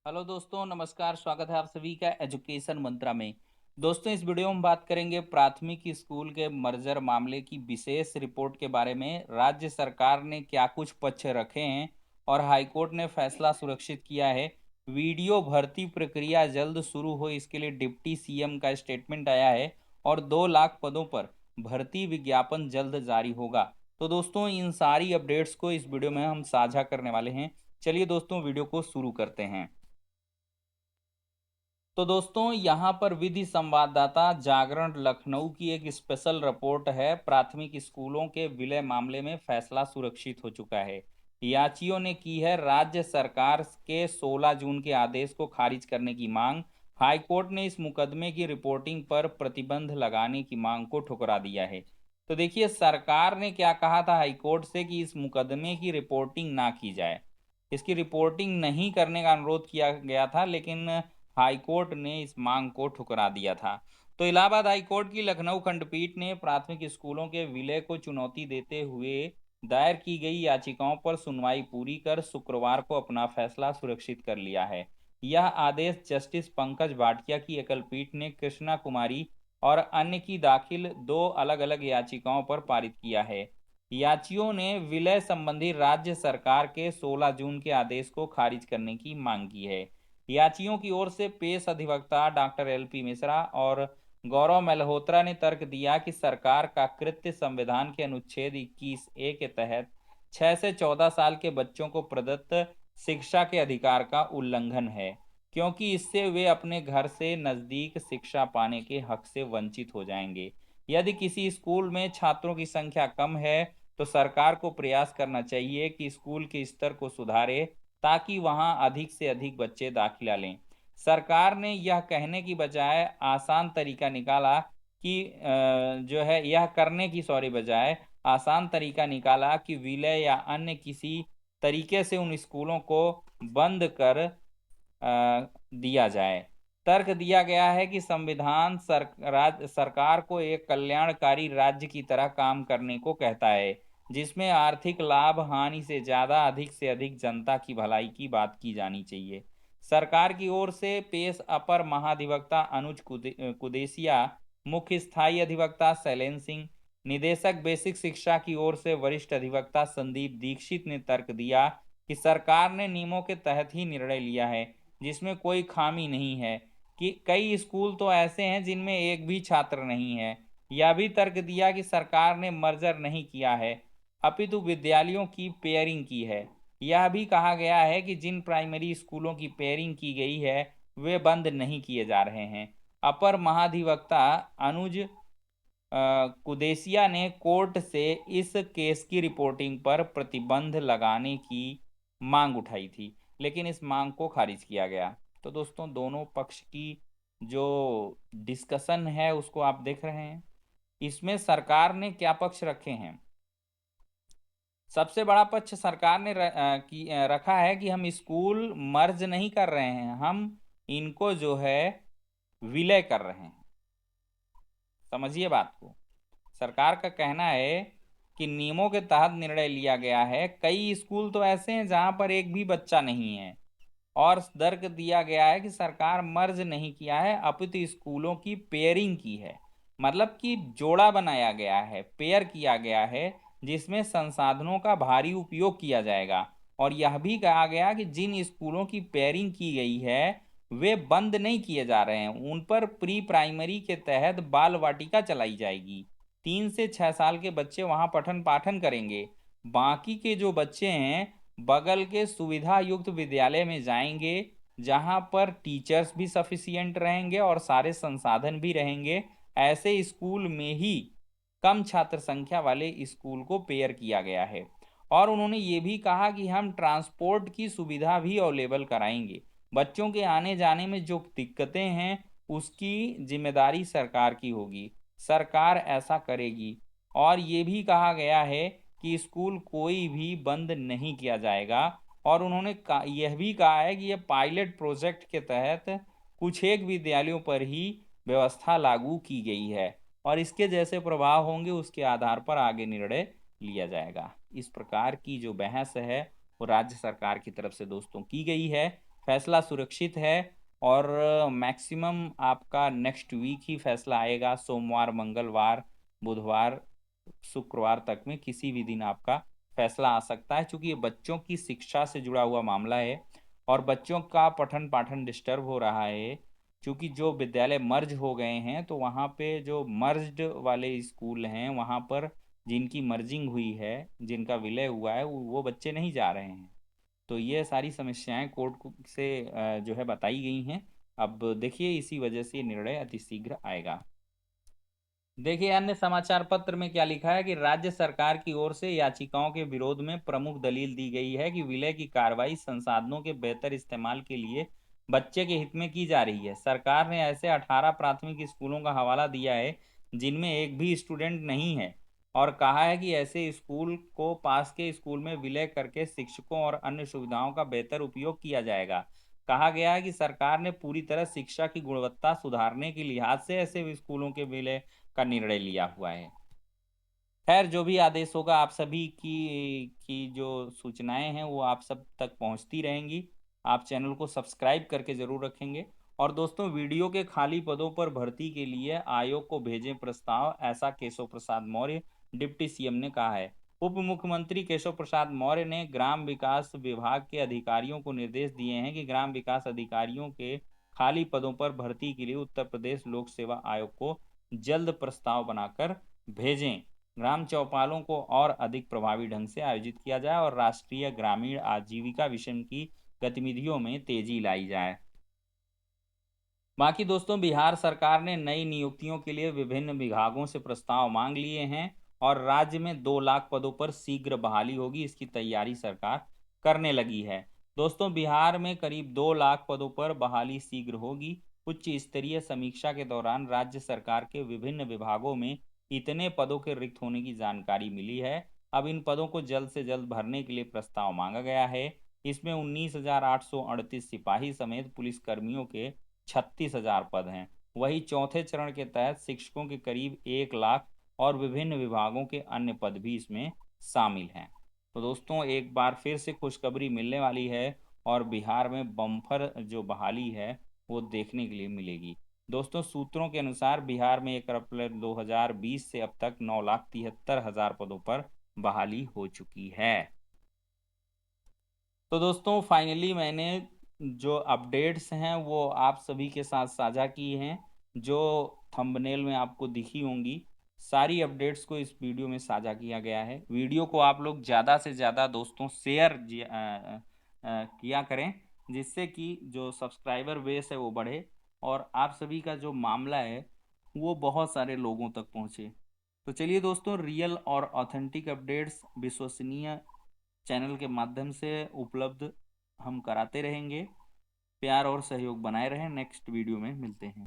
Hello दोस्तों, नमस्कार। स्वागत है आप सभी का एजुकेशन मंत्रा में। दोस्तों, इस वीडियो में बात करेंगे प्राथमिक स्कूल के मर्जर मामले की विशेष रिपोर्ट के बारे में। राज्य सरकार ने क्या कुछ पक्ष रखे हैं और हाईकोर्ट ने फैसला सुरक्षित किया है। वीडियो भर्ती प्रक्रिया जल्द शुरू हो, इसके लिए डिप्टी सीएम का स्टेटमेंट आया है और 2 लाख पदों पर भर्ती विज्ञापन जल्द जारी होगा। तो दोस्तों, इन सारी अपडेट्स को इस वीडियो में हम साझा करने वाले हैं। चलिए दोस्तों, वीडियो को शुरू करते हैं। तो दोस्तों, यहाँ पर विधि संवाददाता जागरण लखनऊ की एक स्पेशल रिपोर्ट है। प्राथमिक स्कूलों के विलय मामले में फैसला सुरक्षित हो चुका है। याचियों ने की है राज्य सरकार के 16 जून के आदेश को खारिज करने की मांग। हाईकोर्ट ने इस मुकदमे की रिपोर्टिंग पर प्रतिबंध लगाने की मांग को ठुकरा दिया है। तो देखिए, सरकार ने क्या कहा था हाईकोर्ट से कि इस मुकदमे की रिपोर्टिंग ना की जाए। इसकी रिपोर्टिंग नहीं करने का अनुरोध किया गया था, लेकिन हाईकोर्ट ने इस मांग को ठुकरा दिया था। तो इलाहाबाद हाईकोर्ट की लखनऊ खंडपीठ ने प्राथमिक स्कूलों के विलय को चुनौती देते हुए दायर की गई याचिकाओं पर सुनवाई पूरी कर शुक्रवार को अपना फैसला सुरक्षित कर लिया है। यह आदेश जस्टिस पंकज भाटिया की एकल पीठ ने कृष्णा कुमारी और अन्य की दाखिल 2 अलग-अलग याचिकाओं पर पारित किया है। याचियों ने विलय संबंधी राज्य सरकार के 16 जून के आदेश को खारिज करने की मांग की है। याचियों की ओर से पेश अधिवक्ता डॉक्टर एलपी मिश्रा और गौरव मल्होत्रा ने तर्क दिया कि सरकार का कृत्य संविधान के अनुच्छेद 21A के तहत 6 से 14 साल के बच्चों को प्रदत्त शिक्षा के अधिकार का उल्लंघन है, क्योंकि इससे वे अपने घर से नजदीक शिक्षा पाने के हक से वंचित हो जाएंगे। यदि किसी स्कूल में छात्रों की संख्या कम है, तो सरकार को प्रयास करना चाहिए कि स्कूल के स्तर को सुधारे ताकि वहां अधिक से अधिक बच्चे दाखिला लें। सरकार ने यह कहने की बजाय आसान तरीका निकाला कि जो है यह करने की सॉरी बजाय आसान तरीका निकाला कि विलय या अन्य किसी तरीके से उन स्कूलों को बंद कर दिया जाए। तर्क दिया गया है कि संविधान सरकार को एक कल्याणकारी राज्य की तरह काम करने को कहता है, जिसमें आर्थिक लाभ हानि से अधिक जनता की भलाई की बात की जानी चाहिए। सरकार की ओर से पेश अपर महाधिवक्ता अनुज कुदेसिया, मुख्य स्थायी अधिवक्ता शैलेंद्र सिंह, निदेशक बेसिक शिक्षा की ओर से वरिष्ठ अधिवक्ता संदीप दीक्षित ने तर्क दिया कि सरकार ने नियमों के तहत ही निर्णय लिया है, जिसमें कोई खामी नहीं है, कि कई स्कूल तो ऐसे हैं जिनमें एक भी छात्र नहीं है। यह भी तर्क दिया कि सरकार ने मर्जर नहीं किया है, अपितु विद्यालयों की पेयरिंग की है। यह भी कहा गया है कि जिन प्राइमरी स्कूलों की पेयरिंग की गई है, वे बंद नहीं किए जा रहे हैं। अपर महाधिवक्ता अनुज कुदेसिया ने कोर्ट से इस केस की रिपोर्टिंग पर प्रतिबंध लगाने की मांग उठाई थी, लेकिन इस मांग को खारिज किया गया। तो दोस्तों, दोनों पक्ष की जो डिस्कशन है उसको आप देख रहे हैं। इसमें सरकार ने क्या पक्ष रखे हैं। सबसे बड़ा पक्ष सरकार ने रखा है कि हम स्कूल मर्ज नहीं कर रहे हैं, हम इनको जो है विलय कर रहे हैं। समझिए बात को। सरकार का कहना है कि नियमों के तहत निर्णय लिया गया है। कई स्कूल तो ऐसे हैं जहां पर एक भी बच्चा नहीं है, और तर्क दिया गया है कि सरकार मर्ज नहीं किया है, अपितु स्कूलों की पेयरिंग की है। मतलब कि जोड़ा बनाया गया है, पेयर किया गया है, जिसमें संसाधनों का भारी उपयोग किया जाएगा। और यह भी कहा गया कि जिन स्कूलों की पेयरिंग की गई है, वे बंद नहीं किए जा रहे हैं, उन पर प्री प्राइमरी के तहत बाल वाटिका चलाई जाएगी। 3 से 6 साल के बच्चे वहां पठन पाठन करेंगे। बाकी के जो बच्चे हैं, बगल के सुविधा युक्त विद्यालय में जाएंगे, जहां पर टीचर्स भी सफिशियंट रहेंगे और सारे संसाधन भी रहेंगे। ऐसे स्कूल में ही कम छात्र संख्या वाले स्कूल को पेयर किया गया है। और उन्होंने ये भी कहा कि हम ट्रांसपोर्ट की सुविधा भी अवेलेबल कराएंगे। बच्चों के आने जाने में जो दिक्कतें हैं, उसकी जिम्मेदारी सरकार की होगी, सरकार ऐसा करेगी। और ये भी कहा गया है कि स्कूल कोई भी बंद नहीं किया जाएगा। और उन्होंने यह भी कहा है कि यह पायलट प्रोजेक्ट के तहत कुछ एक विद्यालयों पर ही व्यवस्था लागू की गई है, और इसके जैसे प्रभाव होंगे उसके आधार पर आगे निर्णय लिया जाएगा। इस प्रकार की जो बहस है वो राज्य सरकार की तरफ से दोस्तों की गई है। फैसला सुरक्षित है और मैक्सिमम आपका नेक्स्ट वीक ही फैसला आएगा। सोमवार, मंगलवार, बुधवार, शुक्रवार तक में किसी भी दिन आपका फैसला आ सकता है, क्योंकि ये बच्चों की शिक्षा से जुड़ा हुआ मामला है और बच्चों का पठन पाठन डिस्टर्ब हो रहा है। क्योंकि जो विद्यालय मर्ज हो गए हैं तो वहाँ पे जो मर्ज्ड वाले स्कूल हैं वहाँ पर जिनकी मर्जिंग हुई है, जिनका विलय हुआ है, वो बच्चे नहीं जा रहे हैं। तो ये सारी समस्याएं कोर्ट से जो है बताई गई हैं। अब देखिए इसी वजह से ये निर्णय अतिशीघ्र आएगा। देखिए अन्य समाचार पत्र में क्या लिखा है कि राज्य सरकार की ओर से याचिकाओं के विरोध में प्रमुख दलील दी गई है कि विलय की कार्रवाई संसाधनों के बेहतर इस्तेमाल के लिए बच्चे के हित में की जा रही है। सरकार ने ऐसे 18 प्राथमिक स्कूलों का हवाला दिया है जिनमें एक भी स्टूडेंट नहीं है और कहा है कि ऐसे स्कूल को पास के स्कूल में विलय करके शिक्षकों और अन्य सुविधाओं का बेहतर उपयोग किया जाएगा। कहा गया है कि सरकार ने पूरी तरह शिक्षा की गुणवत्ता सुधारने के लिहाज से ऐसे स्कूलों के विलय का निर्णय लिया हुआ है। खैर जो भी आदेश होगा आप सभी की जो सूचनाएं हैं वो आप सब तक पहुंचती रहेंगी। आप चैनल को सब्सक्राइब करके जरूर रखेंगे। और दोस्तों वीडियो के खाली पदों पर भर्ती के लिए आयोग को भेजें प्रस्ताव, ऐसा केशव प्रसाद मौर्य डिप्टी सीएम ने कहा है। उप मुख्यमंत्री केशव प्रसाद मौर्य ने ग्राम विकास विभाग के अधिकारियों को निर्देश दिए हैं कि ग्राम विकास अधिकारियों के खाली पदों पर भर्ती के लिए उत्तर प्रदेश लोक सेवा आयोग को जल्द प्रस्ताव बनाकर भेजें। ग्राम चौपालों को और अधिक प्रभावी ढंग से आयोजित किया जाए और राष्ट्रीय ग्रामीण आजीविका मिशन की गतिविधियों में तेजी लाई जाए। बाकी दोस्तों बिहार सरकार ने नई नियुक्तियों के लिए विभिन्न विभागों से प्रस्ताव मांग लिए हैं और राज्य में 2 लाख पदों पर शीघ्र बहाली होगी, इसकी तैयारी सरकार करने लगी है। दोस्तों बिहार में करीब 2 लाख पदों पर बहाली शीघ्र होगी। उच्च स्तरीय समीक्षा के दौरान राज्य सरकार के विभिन्न विभागों में इतने पदों के रिक्त होने की जानकारी मिली है। अब इन पदों को जल्द से जल्द भरने के लिए प्रस्ताव मांगा गया है। इसमें 19,838 सिपाही समेत पुलिसकर्मियों के 36,000 पद हैं। वही चौथे चरण के तहत शिक्षकों के करीब 1 लाख और विभिन्न विभागों के अन्य पद भी इसमें शामिल हैं। तो दोस्तों एक बार फिर से खुशखबरी मिलने वाली है और बिहार में बम्पर जो बहाली है वो देखने के लिए मिलेगी। दोस्तों सूत्रों के अनुसार बिहार में 1 अप्रैल 2020 से अब तक 9,73,000 पदों पर बहाली हो चुकी है। तो दोस्तों फाइनली मैंने जो अपडेट्स हैं वो आप सभी के साथ साझा की हैं, जो थंबनेल में आपको दिखी होंगी। सारी अपडेट्स को इस वीडियो में साझा किया गया है। वीडियो को आप लोग ज़्यादा से ज़्यादा दोस्तों शेयर किया करें, जिससे कि जो सब्सक्राइबर बेस है वो बढ़े और आप सभी का जो मामला है वो बहुत सारे लोगों तक पहुँचे। तो चलिए दोस्तों रियल और ऑथेंटिक अपडेट्स विश्वसनीय चैनल के माध्यम से उपलब्ध हम कराते रहेंगे। प्यार और सहयोग बनाए रहें। नेक्स्ट वीडियो में मिलते हैं।